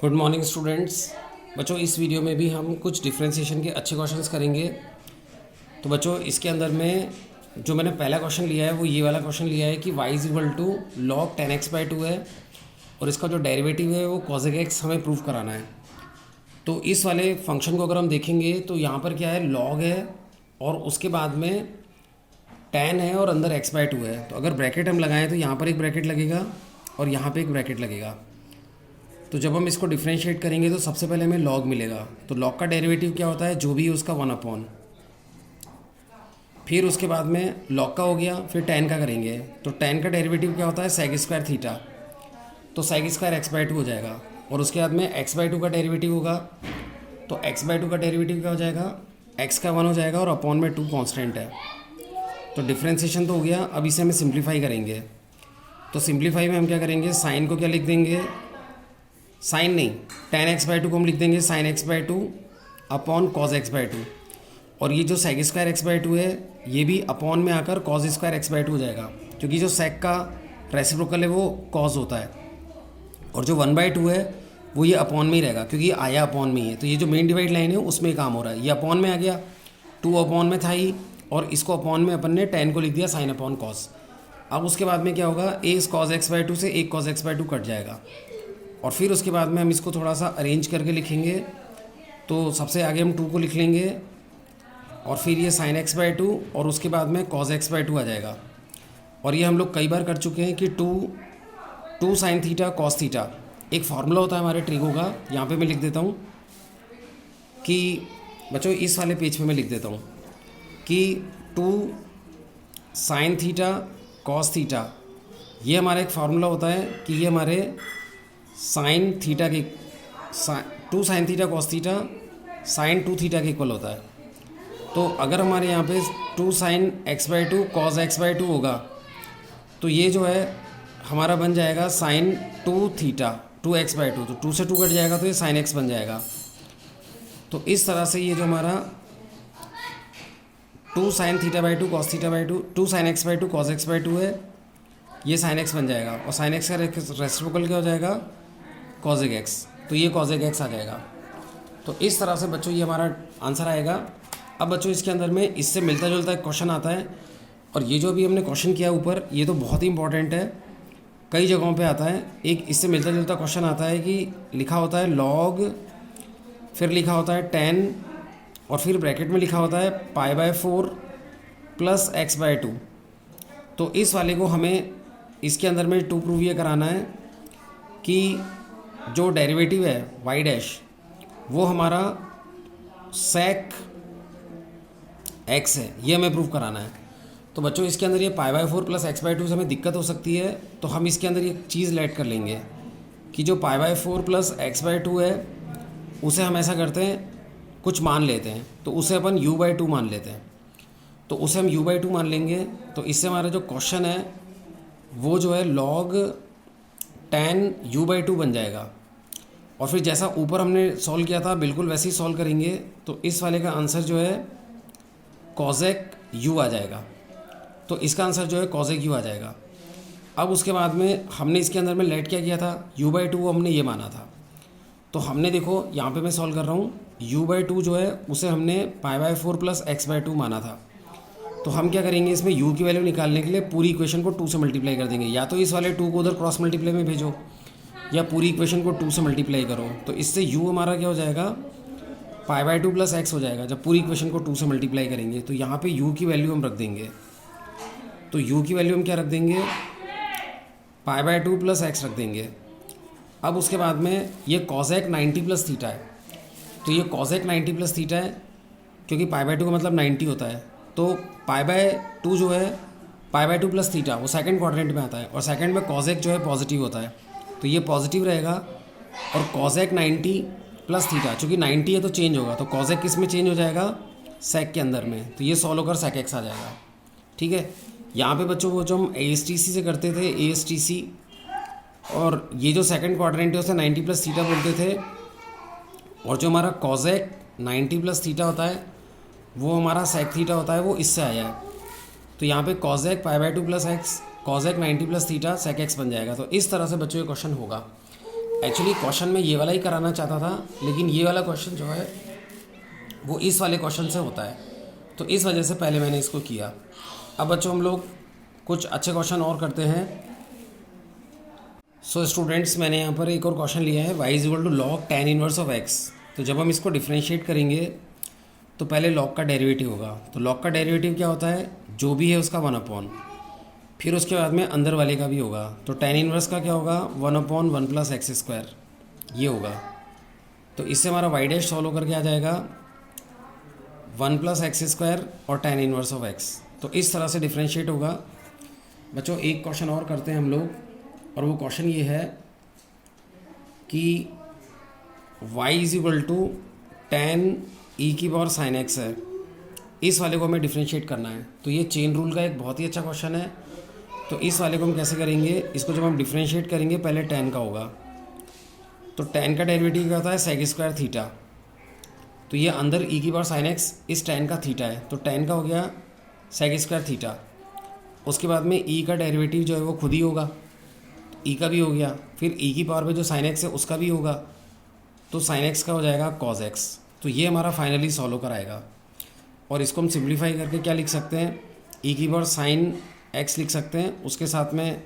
Good morning students. बच्चों इस video में भी हम कुछ डिफ्रेंशिएशन के अच्छे क्वेश्चंस करेंगे। तो बच्चों इसके अंदर में जो मैंने पहला क्वेश्चन लिया है वो ये वाला क्वेश्चन लिया है कि y is equal to log 10x/2 है और इसका जो डेरिवेटिव है वो cosec x हमें प्रूव कराना है। तो इस वाले फंक्शन को अगर हम देखेंगे तो यहाँ पर क्या है, log है और उसके बाद में tan है और अंदर x/2 है। तो अगर ब्रैकेट हम लगाएं तो यहाँ पर एक ब्रैकेट लगेगा और यहाँ पे एक ब्रैकेट लगेगा। तो जब हम इसको डिफ्रेंशिएट करेंगे तो सबसे पहले हमें log मिलेगा। तो log का डेरिवेटिव क्या होता है, जो भी है उसका 1/, फिर उसके बाद में log का हो गया, फिर tan का करेंगे तो tan का डेरिवेटिव क्या होता है sec² थीटा, तो sec² x/2 हो जाएगा। और उसके बाद में x/2 का डेरिवेटिव होगा तो x/2 का डेरिवेटिव क्या हो जाएगा, x का 1 हो जाएगा और अपॉन में 2 कांस्टेंट है। तो डिफ्रेंशिएशन तो हो गया। अब इसे हमें सिंप्लीफाई करेंगे। तो सिंप्लीफाई में हम क्या करेंगे, साइन को क्या लिख देंगे, साइन नहीं, tan x/2 को हम लिख देंगे sin x/2 upon cos x/2। और ये जो sec² x/2 है ये भी अपॉन में आकर cos² x/2 हो जाएगा, क्योंकि जो sec का रेसिप्रोकल है वो cos होता है और जो 1/2 है वो ये अपॉन में ही रहेगा, क्योंकि आया अपॉन में ही है। तो ये जो मेन डिवाइड लाइन है उसमें ही काम हो रहा है। ये अपॉन में आ गया, 2 अपॉन में था ही, और इसको अपॉन में अपन ने tan को लिख दिया sin अपॉन cos। अब उसके बाद में क्या होगा, a cos x/2 से एक cos x/2 कट जाएगा और फिर उसके बाद में हम इसको थोड़ा सा अरेंज करके लिखेंगे। तो सबसे आगे हम 2 को लिख लेंगे और फिर ये sin x/2 और उसके बाद में cos x/2 आ जाएगा। और ये हम लोग कई बार कर चुके हैं कि 2 sin थीटा cos थीटा, एक फार्मूला होता है हमारे ट्रिगो का। यहाँ पे मैं लिख देता हूँ कि बच्चों इस वाले पेज पे मैं लिख देता हूँ कि 2 sin थीटा cos थीटा, ये हमारा एक फार्मूला होता है कि ये हमारे साइन थीटा के 2 sin theta cos theta sin 2 theta के इक्वल होता है। तो अगर हमारे यहाँ पे 2 sin x/2 cos x/2 होगा तो ये जो है हमारा बन जाएगा sin 2 थीटा 2x/2। तो 2 से 2 कट जाएगा तो ये sin x बन जाएगा। तो इस तरह से ये जो हमारा 2 sin θ/2 cos θ/2 2 sin x/2 cos x/2 है, ये sin x बन जाएगा और sin x का रेसिप्रोकल क्या हो जाएगा, cosec x। तो ये cosec x आ जाएगा। तो इस तरह से बच्चों ये हमारा आंसर आएगा। अब बच्चों इसके अंदर में इससे मिलता जुलता एक क्वेश्चन आता है, और ये जो अभी हमने क्वेश्चन किया ऊपर ये तो बहुत ही इंपॉर्टेंट है, कई जगहों पे आता है। एक इससे मिलता जुलता क्वेश्चन आता है कि लिखा होता है log, फिर लिखा होता है tan और फिर ब्रैकेट में लिखा होता है π/4 प्लस x/2। तो इस वाले को हमें इसके अंदर में टू प्रूव ये कराना है कि जो डेरिवेटिव है y' वो हमारा sec x है, ये हमें प्रूव कराना है। तो बच्चों इसके अंदर ये π/4 प्लस x/2 से हमें दिक्कत हो सकती है, तो हम इसके अंदर ये चीज़ ऐड कर लेंगे कि जो π/4 प्लस x/2 है उसे हम ऐसा करते हैं, कुछ मान लेते हैं, तो उसे अपन u/2 मान लेते हैं। तो उसे हम u/2 मान लेंगे। तो इससे हमारा जो क्वेश्चन है वो जो है log tan u/2 बन जाएगा। और फिर जैसा ऊपर हमने सॉल्व किया था बिल्कुल वैसे ही सॉल्व करेंगे। तो इस वाले का आंसर जो है cosec u आ जाएगा। तो इसका आंसर जो है cosec u आ जाएगा। अब उसके बाद में हमने इसके अंदर में लेट क्या किया था, u/2 हमने ये माना था। तो हमने देखो यहाँ पे मैं सॉल्व कर रहा हूँ, u/2 जो है उसे हमने π/4 प्लस x/2 माना था। तो हम क्या करेंगे, इसमें u की वैल्यू निकालने के लिए पूरी इक्वेशन को 2 से मल्टीप्लाई कर देंगे। या तो इस वाले 2 को उधर क्रॉस मल्टीप्लाई में भेजो या पूरी इक्वेशन को 2 से मल्टीप्लाई करो। तो इससे u हमारा क्या हो जाएगा, π/2 प्लस x हो जाएगा जब पूरी इक्वेशन को 2 से मल्टीप्लाई करेंगे। तो यहाँ पे u की वैल्यू हम रख देंगे। तो u की वैल्यू हम क्या रख देंगे, π/2 प्लस x रख देंगे। अब उसके बाद में ये cosec 90 प्लस थीटा है। तो ये cosec 90 प्लस थीटा है क्योंकि π/2 का मतलब 90 होता है। तो π/2 जो है π/2 प्लस थीटा वो सेकंड क्वाड्रेंट में आता है और सेकंड में cosec जो है पॉजिटिव होता है, तो ये पॉजिटिव रहेगा। और cosec 90 प्लस थीटा, चूँकि 90 है तो चेंज होगा, तो cosec किस में चेंज हो जाएगा, sec के अंदर में। तो ये सॉल्व होकर sec x आ जाएगा। ठीक है, यहाँ पे बच्चों वो जो हम ASTC से करते थे ASTC, और ये जो सेकंड क्वाड्रेंट है उसे 90 प्लस थीटा बोलते थे, और जो हमारा cosec 90 प्लस थीटा होता है वो हमारा sec थीटा होता है, वो इससे आया है। तो यहाँ पे cosec π/2 plus x cosec 90 plus theta sec x बन जाएगा। तो इस तरह से बच्चों ये क्वेश्चन होगा। एक्चुअली क्वेश्चन में ये वाला ही कराना चाहता था, लेकिन ये वाला क्वेश्चन जो है वो इस वाले क्वेश्चन से होता है, तो इस वजह से पहले मैंने इसको किया। अब बच्चों हम लोग कुछ अच्छे क्वेश्चन और करते हैं। सो स्टूडेंट्स, मैंने यहाँ पर एक और क्वेश्चन लिया है, y is equal to log tan inverse of x। तो जब हम इसको डिफ्रेंशिएट करेंगे तो पहले लॉग का डेरिवेटिव होगा। तो लॉग का डेरिवेटिव क्या होता है, जो भी है उसका 1/, फिर उसके बाद में अंदर वाले का भी होगा। तो tan इनवर्स का क्या होगा, 1/1 + x², ये होगा। तो इससे हमारा y डैश सॉल्व होकर के आ जाएगा 1 + x² और tan इनवर्स ऑफ x। तो इस तरह से डिफ्रेंशिएट होगा। बच्चों एक क्वेश्चन और करते हैं हम लोग, और वो क्वेश्चन ये है कि y is equal to tan e⁻sin x है। इस वाले को हमें डिफ्रेंशिएट करना है। तो ये चेन रूल का एक बहुत ही अच्छा क्वेश्चन है। तो इस वाले को हम कैसे करेंगे, इसको जब हम डिफ्रेंशिएट करेंगे पहले tan का होगा। तो tan का डेरिवेटिव क्या होता है, sec² थीटा। तो ये अंदर e⁻sin x इस tan का थीटा है, तो tan का हो गया sec² थीटा। उसके बाद में e का डेरिवेटिव जो है वो खुद ही होगा, e का भी हो गया, फिर e की पावर में जो sin x है उसका भी होगा, तो sin x का हो जाएगा cos x। तो ये हमारा फाइनली सॉल्व होकर आएगा। और इसको हम सिंप्लीफाई करके क्या लिख सकते हैं, e⁻sin x लिख सकते हैं, उसके साथ में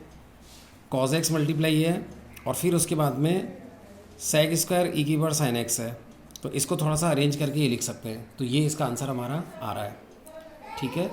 cos x मल्टीप्लाई है, और फिर उसके बाद में sec² e⁻sin x है। तो इसको थोड़ा सा अरेंज करके ये लिख सकते हैं। तो ये इसका आंसर हमारा आ रहा है। ठीक है।